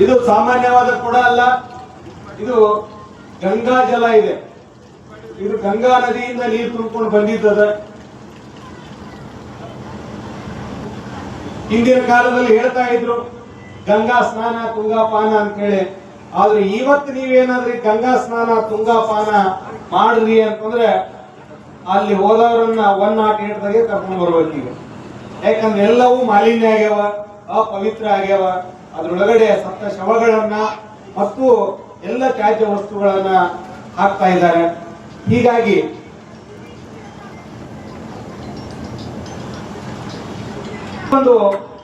ಇದು ಸಾಮಾನ್ಯವಾದ ಕೊಡ ಅಲ್ಲ, ಇದು ಗಂಗಾ ಜಲ ಇದೆ. ಇದು ಗಂಗಾ ನದಿಯಿಂದ ನೀರು ತುಂಬಿಕೊಂಡು ಬಂದಿದ್ದದ. ಹಿಂದಿನ ಕಾಲದಲ್ಲಿ ಹೇಳ್ತಾ ಇದ್ರು ಗಂಗಾ ಸ್ನಾನ ತುಂಗಾಪಾನ ಅಂತ ಹೇಳಿ. ಆದ್ರೆ ಇವತ್ತು ನೀವೇನಾದ್ರಿ ಗಂಗಾ ಸ್ನಾನ ತುಂಗಾಪಾನ ಮಾಡ್ರಿ ಅಂತಂದ್ರೆ ಅಲ್ಲಿ ಹೋದವರನ್ನ 108 ಕರ್ಕೊಂಡು ಬರ್ಬೇಕು ಈಗ. ಯಾಕಂದ್ರೆ ಎಲ್ಲವೂ ಮಾಲಿನ್ಯ ಆಗ್ಯಾವ, ಅಪವಿತ್ರ ಆಗ್ಯಾವ. ಅದ್ರೊಳಗಡೆ ಸತ್ತ ಶವಗಳನ್ನ ಮತ್ತು ಎಲ್ಲ ತ್ಯಾಜ್ಯ ವಸ್ತುಗಳನ್ನ ಹಾಕ್ತಾ ಇದ್ದಾರೆ. ಹೀಗಾಗಿ ಒಂದು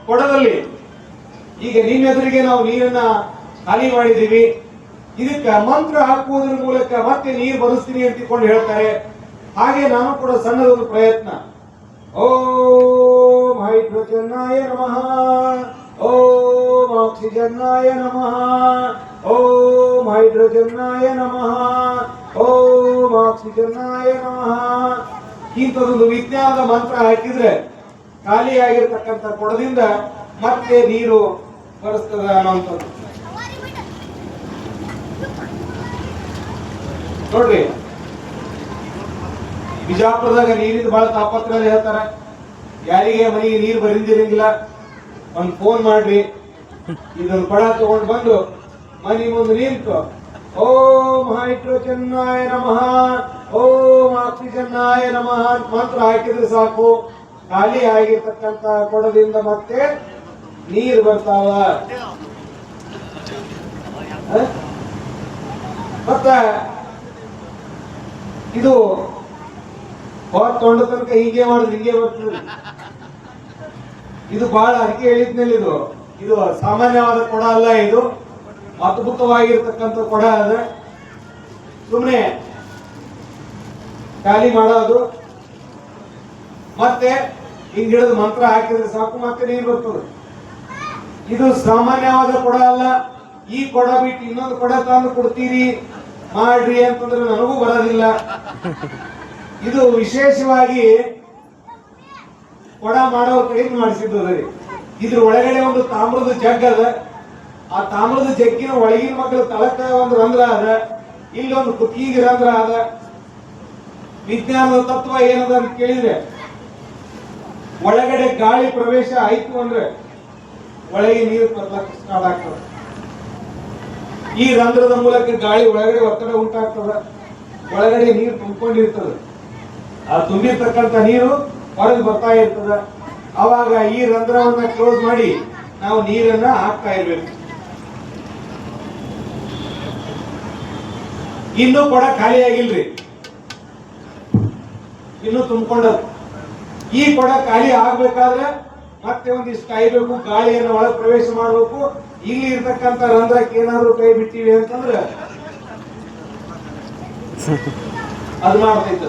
ಕೊಡದಲ್ಲಿ ಈಗ ನಿಮ್ಮೆದುರಿಗೆ ನಾವು ನೀರನ್ನ ಖಾಲಿ ಮಾಡಿದೀವಿ. ಇದಕ್ಕೆ ಮಂತ್ರ ಹಾಕುವುದರ ಮೂಲಕ ಮತ್ತೆ ನೀರು ಬರೆಸ್ತೀನಿ ಅಂತಿಕೊಂಡು ಹೇಳ್ತಾರೆ. ಹಾಗೆ ನಾನು ಕೂಡ ಸಣ್ಣದೊಂದು ಪ್ರಯತ್ನ. ಓಂ ಹೈಡ್ರೋಜನ್ನಾಯ ನಮಃ, ಓಂ ಆಕ್ಸಿಜನ್ನಾಯ ನಮಃ, ಓಂ ಹೈಡ್ರೋಜನ್ನಾಯ ನಮಃ, ಓಂ ಆಕ್ಸಿಜನ್ನಾಯ ನಮಃ. ಇಂಥದೊಂದು ವಿಜ್ಞಾನದ ಮಂತ್ರ ಹಾಕಿದ್ರೆ ಖಾಲಿಯಾಗಿರ್ತಕ್ಕಂಥ ಕೊಡದಿಂದ ಮತ್ತೆ ನೀರು ಬರೆಸ್ತದ ಅನ್ನೋಂಥದ್ದು. ನೋಡ್ರಿ, ಬಿಜಾಪುರದಾಗ ನೀರಿನ ಬಹಳ ತಾಪತ್ರ ಹೇಳ್ತಾರ. ಯಾರಿಗೆ ಮನೆಗೆ ನೀರು ಬರಿಂದಿರಂಗಿಲ್ಲ, ಒಂದು ಫೋನ್ ಮಾಡ್ರಿ, ಇದೊಂದು ಕೊಡ ತಗೊಂಡು ಬಂದು ಮನೆ ಮುಂದೆ ನಿಂತು ಓಂ ಹೈಡ್ರೋಜನ್ನಾಯ ನಮಃ, ಓಂ ಆಕ್ಸಿಜನ್ನಾಯ ನಮಃ ಅಂತ ಮಂತ್ರ ಹಾಕಿದ್ರೆ ಸಾಕು, ಖಾಲಿ ಆಗಿರ್ತಕ್ಕಂಥ ಕೊಡದಿಂದ ಮತ್ತೆ ನೀರು ಬರ್ತಾವ. ಮತ್ತ ಇದು ತೊಂಡ ತನಕ ಹೀಗೆ ಮಾಡಿದ್ರೆ ಹೀಗೆ ಬರ್ತದೆ. ಇದು ಬಹಳ ಅದಕ್ಕೆ ಹೇಳಿದ್ಮೇಲೆ ಇದು ಸಾಮಾನ್ಯವಾದ ಕೊಡ ಅಲ್ಲ, ಇದು ಅದ್ಭುತವಾಗಿರ್ತಕ್ಕಂಥ ಕೊಡ ಅದ. ಸುಮ್ಮನೆ ಖಾಲಿ ಮಾಡೋದು, ಮತ್ತೆ ಹಿಂಗ್ ಹಿಡಿದು ಮಂತ್ರ ಹಾಕಿದ್ರೆ ಸಾಕು ಮತ್ತೆ ನೀರು ಬರ್ತದೆ. ಇದು ಸಾಮಾನ್ಯವಾದ ಕೊಡ ಅಲ್ಲ. ಈ ಕೊಡ ಬಿಟ್ಟು ಇನ್ನೊಂದು ಕೊಡ ತಂದು ಕೊಡ್ತೀರಿ ಮಾಡ್ರಿ ಅಂತಂದ್ರೆ ನನಗೂ ಬರೋದಿಲ್ಲ. ಇದು ವಿಶೇಷವಾಗಿ ಕೊಡ ಮಾಡೋರ್ ಕಡೆಯಿಂದ ಮಾಡಿಸಿದ್ದರಿ. ಇದ್ರ ಒಳಗಡೆ ಒಂದು ತಾಮ್ರದ ಜಗ್ ಅದ. ಆ ತಾಮ್ರದ ಜಗ್ಗಿನ ಒಳಗಿನ ಮಕ್ಕಳು ತಳಕ ಒಂದು ರಂಧ್ರ ಅದ, ಇಲ್ಲಿ ಒಂದು ಕುತ್ತಿಗೆ ರಂಧ್ರ ಅದ. ವಿಜ್ಞಾನದ ತತ್ವ ಏನದ ಅಂತ ಕೇಳಿದ್ರೆ, ಒಳಗಡೆ ಗಾಳಿ ಪ್ರವೇಶ ಆಯ್ತು ಅಂದ್ರೆ ಒಳಗೆ ನೀರು ಬರ್ಲಕ್ಕೆ ಸ್ಟಾರ್ಟ್ ಆಗ್ತದೆ. ಈ ರಂಧ್ರದ ಮೂಲಕ ಗಾಳಿ ಒಳಗಡೆ ಒತ್ತಡ ಉಂಟಾಗ್ತದ, ಒಳಗಡೆ ನೀರು ತುಂಬಿಕೊಂಡಿರ್ತದೆ. ಆ ತುಂಬಿರ್ತಕ್ಕಂಥ ನೀರು ಹೊರಗೆ ಬರ್ತಾ ಇರ್ತದ. ಅವಾಗ ಈ ರಂಧ್ರವನ್ನ ಕ್ಲೋಸ್ ಮಾಡಿ ನಾವು ನೀರನ್ನ ಹಾಕ್ತಾ ಇರ್ಬೇಕು. ಇನ್ನೂ ಕೊಡ ಖಾಲಿ ಆಗಿಲ್ರಿ, ಇನ್ನೂ ತುಂಬಿಕೊಂಡ. ಈ ಕೊಡ ಖಾಲಿ ಆಗ್ಬೇಕಾದ್ರೆ ಮತ್ತೆ ಒಂದಿಷ್ಟು ಕಾಯ್ಬೇಕು, ಗಾಳಿಯನ್ನು ಒಳಗೆ ಪ್ರವೇಶ ಮಾಡಬೇಕು. ಇಲ್ಲಿ ಇರ್ತಕ್ಕಂಥ ರಂಧ್ರಕ್ಕೆ ಏನಾದ್ರು ಕೈ ಬಿಟ್ಟಿವಿ ಅಂತಂದ್ರೆ ಅದು ಮಾಡ್ತೈತ.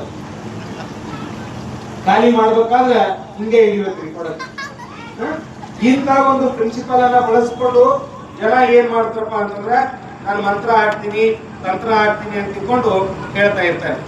ಖಾಲಿ ಮಾಡ್ಬೇಕಾದ್ರೆ ಹಿಂಗೆ ಹಿಡಿಬೇಕ್ರಿ ಕೊಡಕ್ಕೆ. ಇಂಥ ಒಂದು ಪ್ರಿನ್ಸಿಪಲ್ ಅನ್ನ ಬಳಸ್ಕೊಂಡು ಜನ ಏನ್ ಮಾಡ್ತಾರಪ್ಪ ಅಂತಂದ್ರೆ ನಾನು ಮಂತ್ರ ಹಾಕ್ತೀನಿ ತಂತ್ರ ಹಾಕ್ತೀನಿ ಅಂತ ತಿಳ್ಕೊಂಡು ಹೇಳ್ತಾ ಇರ್ತಾರೆ.